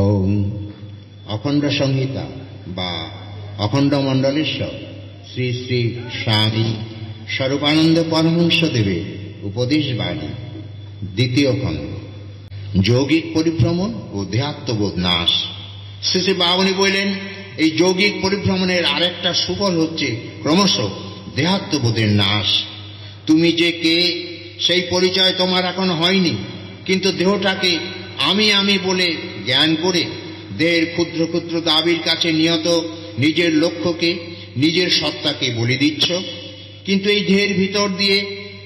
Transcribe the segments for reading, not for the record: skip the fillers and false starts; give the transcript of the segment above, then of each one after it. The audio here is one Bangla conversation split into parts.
ওম অখণ্ড সংহিতা বা অখণ্ড মণ্ডলেশ্বর শ্রী শ্রী স্বামী স্বরূপানন্দ পরমহংসদেবের উপদেশ বাণী দ্বিতীয় খণ্ড যৌগিক পরিভ্রমণ ও দেহাত্মবোধ নাশ। শ্রী শ্রী বামুনি বললেন, এই যৌগিক পরিভ্রমণের আরেকটা সুফল হচ্ছে ক্রমশ দেহাত্মবোধের নাশ। তুমি যে কে সেই পরিচয় তোমার এখন হয়নি, কিন্তু দেহটাকে আমি আমি বলে জ্ঞান করে দেহের ক্ষুদ্র ক্ষুদ্র দাবির কাছে নিয়ত নিজের লক্ষ্যকে, নিজের সত্তাকে বলি দিচ্ছ। কিন্তু এই দেহের ভিতর দিয়ে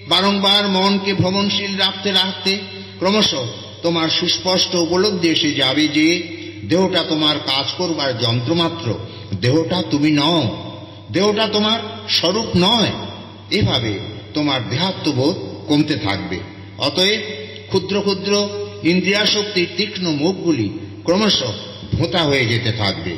বারংবার মনকে ভ্রমণশীল রাখতে রাখতে ক্রমশ তোমার সুস্পষ্ট উপলব্ধি এসে যাবে যে দেহটা তোমার কাজ করবার যন্ত্রমাত্র, দেহটা তুমি নও, দেহটা তোমার স্বরূপ নয়। এভাবে তোমার দেহাত্মবোধ কমতে থাকবে। অতএব ক্ষুদ্র ক্ষুদ্র ইন্দ্রিয়াশক্তির তীক্ষ্ণ মুখগুলি ক্রমশ ভোঁতা হয়ে যেতে থাকবে।